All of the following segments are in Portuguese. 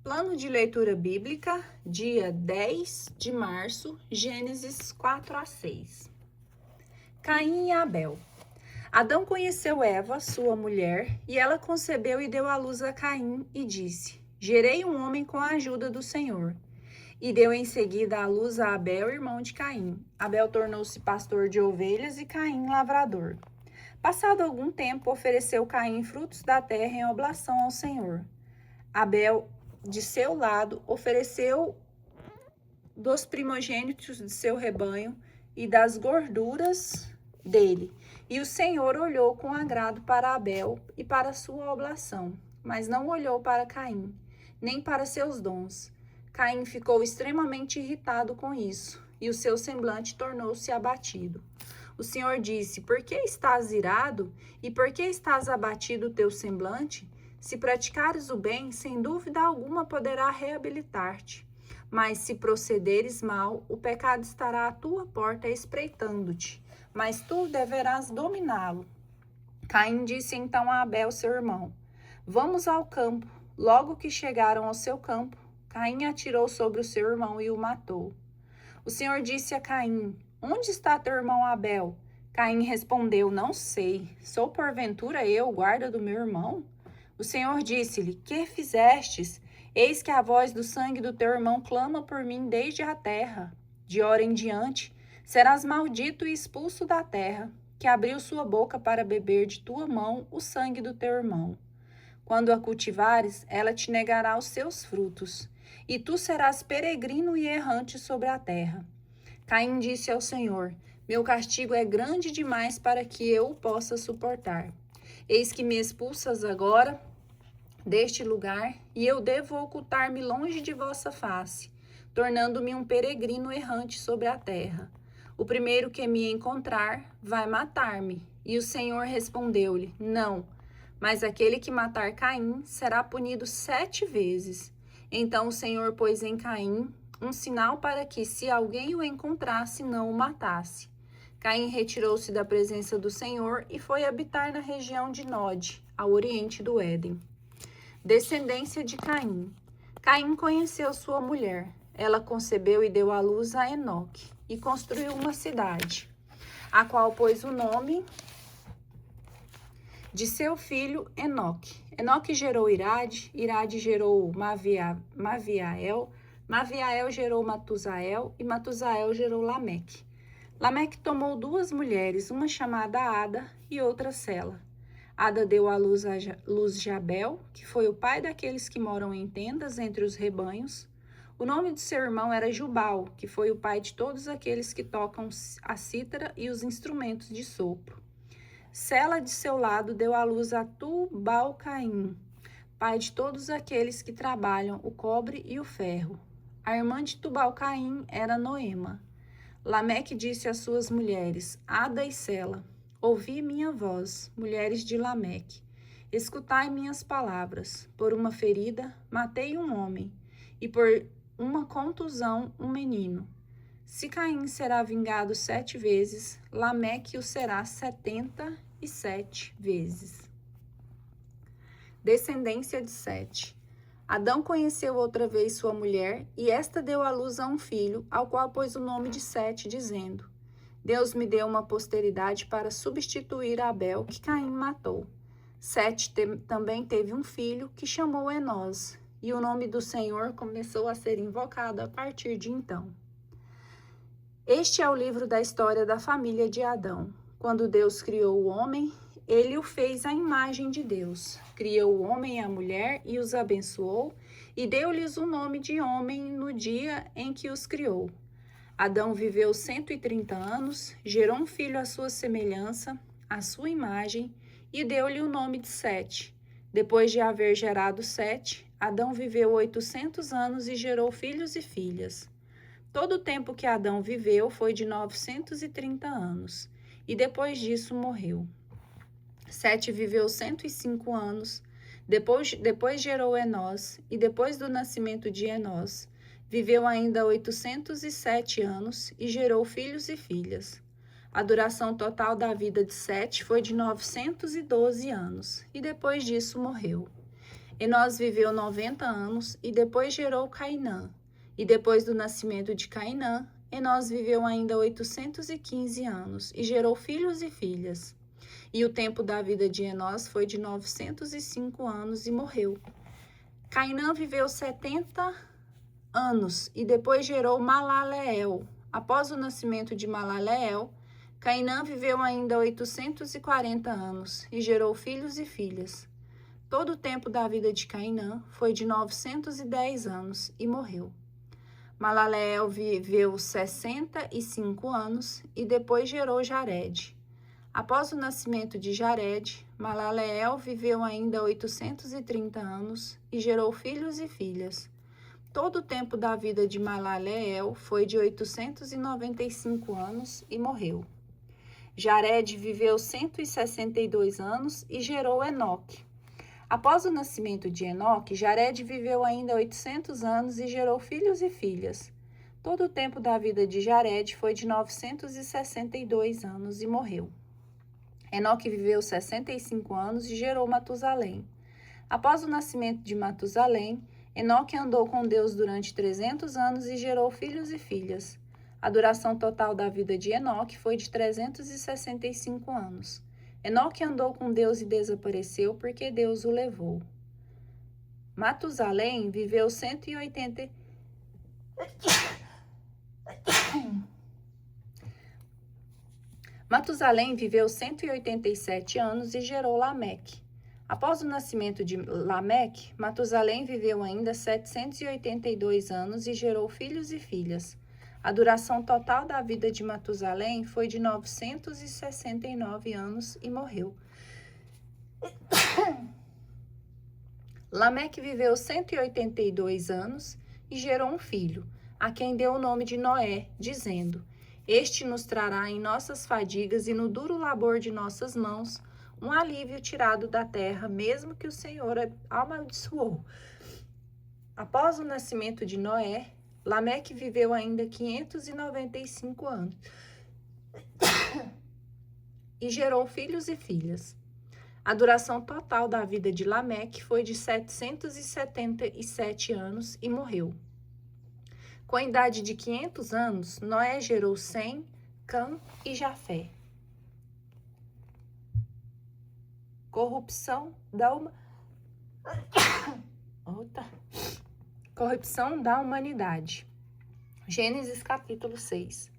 Plano de leitura bíblica, dia 10 de março, Gênesis 4 a 6. Caim e Abel. Adão conheceu Eva, sua mulher, e ela concebeu e deu à luz a Caim e disse: Gerei um homem com a ajuda do Senhor. E deu em seguida à luz a Abel, irmão de Caim. Abel tornou-se pastor de ovelhas e Caim lavrador. Passado algum tempo, ofereceu Caim frutos da terra em oblação ao Senhor. Abel, de seu lado, ofereceu dos primogênitos de seu rebanho e das gorduras dele. E o Senhor olhou com agrado para Abel e para sua oblação, mas não olhou para Caim, nem para seus dons. Caim ficou extremamente irritado com isso, e o seu semblante tornou-se abatido. O Senhor disse: Por que estás irado? E por que estás abatido o teu semblante? Se praticares o bem, sem dúvida alguma poderá reabilitar-te. Mas se procederes mal, o pecado estará à tua porta espreitando-te, mas tu deverás dominá-lo. Caim disse então a Abel, seu irmão: Vamos ao campo. Logo que chegaram ao seu campo, Caim atirou sobre o seu irmão e o matou. O Senhor disse a Caim: Onde está teu irmão Abel? Caim respondeu: Não sei. Sou porventura eu, guarda do meu irmão? O Senhor disse-lhe: Que fizestes? Eis que a voz do sangue do teu irmão clama por mim desde a terra. De hora em diante serás maldito e expulso da terra, que abriu sua boca para beber de tua mão o sangue do teu irmão. Quando a cultivares, ela te negará os seus frutos, e tu serás peregrino e errante sobre a terra. Caim disse ao Senhor: Meu castigo é grande demais para que eu o possa suportar. Eis que me expulsas agora deste lugar, e eu devo ocultar-me longe de vossa face, tornando-me um peregrino errante sobre a terra. O primeiro que me encontrar vai matar-me. E o Senhor respondeu-lhe: Não, mas aquele que matar Caim será punido 7 vezes. Então o Senhor pôs em Caim um sinal para que, se alguém o encontrasse, não o matasse. Caim retirou-se da presença do Senhor e foi habitar na região de Nod, ao oriente do Éden. Descendência de Caim. Caim conheceu sua mulher. Ela concebeu e deu à luz a Enoque, e construiu uma cidade, a qual pôs o nome de seu filho Enoque. Enoque gerou Irade, Irade gerou Maviael, Maviael gerou Matusael, e Matusael gerou Lameque. Lameque tomou 2 mulheres, uma chamada Ada e outra Sela. Ada deu à luz Jabel, que foi o pai daqueles que moram em tendas entre os rebanhos. O nome de seu irmão era Jubal, que foi o pai de todos aqueles que tocam a cítara e os instrumentos de sopro. Sela, de seu lado, deu à luz a Tubal-Caim, pai de todos aqueles que trabalham o cobre e o ferro. A irmã de Tubal-Caim era Noema. Lameque disse às suas mulheres, Ada e Sela: Ouvi minha voz, mulheres de Lameque. Escutai minhas palavras. Por uma ferida, matei um homem, e por uma contusão, um menino. Se Caim será vingado 7 vezes, Lameque o será 77 vezes. Descendência de Sete. Adão conheceu outra vez sua mulher, e esta deu à luz a um filho, ao qual pôs o nome de Sete, dizendo: Deus me deu uma posteridade para substituir Abel, que Caim matou. Sete também teve um filho, que chamou Enós, e o nome do Senhor começou a ser invocado a partir de então. Este é o livro da história da família de Adão. Quando Deus criou o homem, ele o fez à imagem de Deus. Criou o homem e a mulher e os abençoou, e deu-lhes o nome de homem no dia em que os criou. Adão viveu 130 anos, gerou um filho à sua semelhança, à sua imagem, e deu-lhe o nome de Sete. Depois de haver gerado Sete, Adão viveu 800 anos e gerou filhos e filhas. Todo o tempo que Adão viveu foi de 930 anos, e depois disso morreu. Sete viveu 105 anos, depois gerou Enós, e depois do nascimento de Enós, viveu ainda 807 anos e gerou filhos e filhas. A duração total da vida de Sete foi de 912 anos, e depois disso morreu. Enós viveu 90 anos e depois gerou Cainã. E depois do nascimento de Cainã, Enós viveu ainda 815 anos e gerou filhos e filhas. E o tempo da vida de Enós foi de 905 anos e morreu. Cainã viveu 70 anos e depois gerou Malaleel. Após o nascimento de Malaleel, Cainã viveu ainda 840 anos e gerou filhos e filhas. Todo o tempo da vida de Cainã foi de 910 anos e morreu. Malaleel viveu 65 anos e depois gerou Jared. Após o nascimento de Jared, Malaleel viveu ainda 830 anos e gerou filhos e filhas. Todo o tempo da vida de Malaleel foi de 895 anos e morreu. Jared viveu 162 anos e gerou Enoque. Após o nascimento de Enoque, Jared viveu ainda 800 anos e gerou filhos e filhas. Todo o tempo da vida de Jared foi de 962 anos e morreu. Enoque viveu 65 anos e gerou Matusalém. Após o nascimento de Matusalém, Enoque andou com Deus durante 300 anos e gerou filhos e filhas. A duração total da vida de Enoque foi de 365 anos. Enoque andou com Deus e desapareceu porque Deus o levou. Matusalém viveu 180. Matusalém viveu 187 anos e gerou Lameque. Após o nascimento de Lameque, Matusalém viveu ainda 782 anos e gerou filhos e filhas. A duração total da vida de Matusalém foi de 969 anos e morreu. Lameque viveu 182 anos e gerou um filho, a quem deu o nome de Noé, dizendo: Este nos trará em nossas fadigas e no duro labor de nossas mãos um alívio tirado da terra, mesmo que o Senhor amaldiçoou. Após o nascimento de Noé, Lameque viveu ainda 595 anos e gerou filhos e filhas. A duração total da vida de Lameque foi de 777 anos e morreu. Com a idade de 500 anos, Noé gerou Sem, Cã e Jafé. Corrupção da humanidade. Gênesis capítulo 6.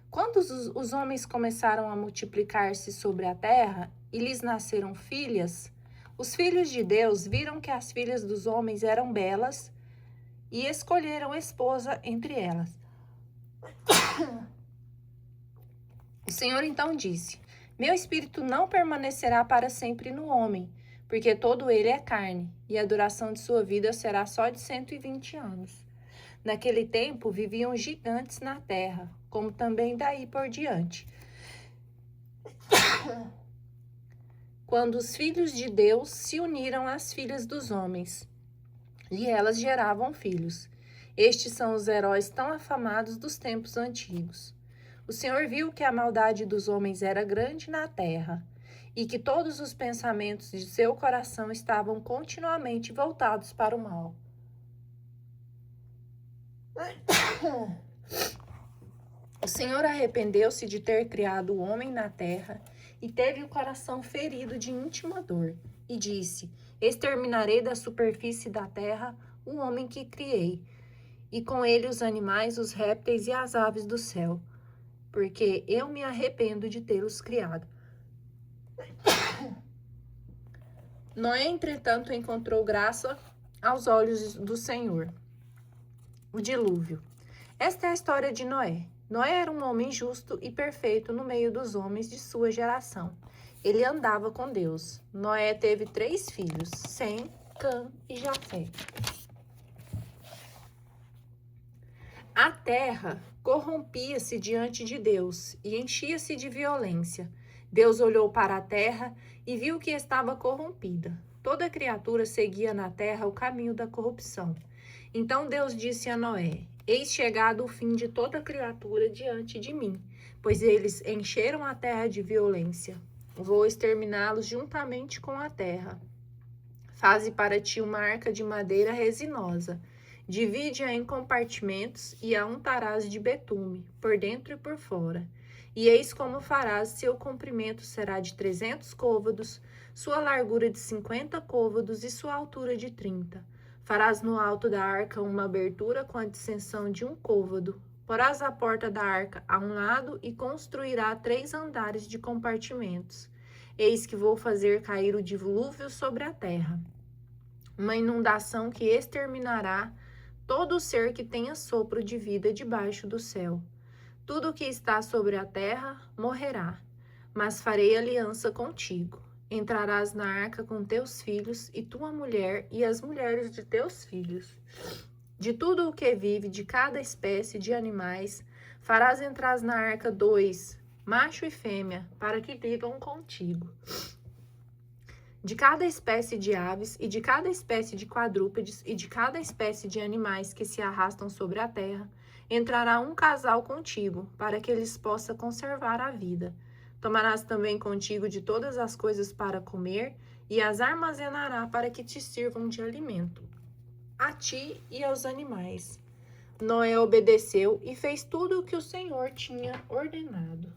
Quando os homens começaram a multiplicar-se sobre a terra e lhes nasceram filhas, os filhos de Deus viram que as filhas dos homens eram belas e escolheram esposa entre elas. O Senhor então disse: Meu espírito não permanecerá para sempre no homem, porque todo ele é carne, e a duração de sua vida será só de 120 anos. Naquele tempo viviam gigantes na terra, como também daí por diante. Quando os filhos de Deus se uniram às filhas dos homens, e elas geravam filhos. Estes são os heróis tão afamados dos tempos antigos. O Senhor viu que a maldade dos homens era grande na terra, e que todos os pensamentos de seu coração estavam continuamente voltados para o mal. O Senhor arrependeu-se de ter criado o homem na terra e teve o coração ferido de íntima dor, e disse: Exterminarei da superfície da terra o homem que criei, e com ele os animais, os répteis e as aves do céu, porque eu me arrependo de tê-los criado. Noé, entretanto, encontrou graça aos olhos do Senhor. O dilúvio. Esta é a história de Noé. Noé era um homem justo e perfeito no meio dos homens de sua geração. Ele andava com Deus. Noé teve 3 filhos, Sem, Cã e Jafé. A terra corrompia-se diante de Deus e enchia-se de violência. Deus olhou para a terra e viu que estava corrompida. Toda criatura seguia na terra o caminho da corrupção. Então Deus disse a Noé: Eis chegado o fim de toda criatura diante de mim, pois eles encheram a terra de violência. Vou exterminá-los juntamente com a terra. Faze para ti uma arca de madeira resinosa. Divide-a em compartimentos e a untarás de betume, por dentro e por fora. E eis como farás: seu comprimento será de 300 côvados, sua largura de 50 côvados e sua altura de 30. Farás no alto da arca uma abertura com a distensão de 1 côvado. Porás a porta da arca a um lado e construirá 3 andares de compartimentos. Eis que vou fazer cair o dilúvio sobre a terra, uma inundação que exterminará todo o ser que tenha sopro de vida debaixo do céu. Tudo o que está sobre a terra morrerá, mas farei aliança contigo. Entrarás na arca com teus filhos e tua mulher e as mulheres de teus filhos. De tudo o que vive, de cada espécie de animais, farás entrar na arca 2, macho e fêmea, para que vivam contigo. De cada espécie de aves, e de cada espécie de quadrúpedes, e de cada espécie de animais que se arrastam sobre a terra, entrará um casal contigo, para que eles possam conservar a vida. Tomarás também contigo de todas as coisas para comer, e as armazenará para que te sirvam de alimento, a ti e aos animais. Noé obedeceu e fez tudo o que o Senhor tinha ordenado.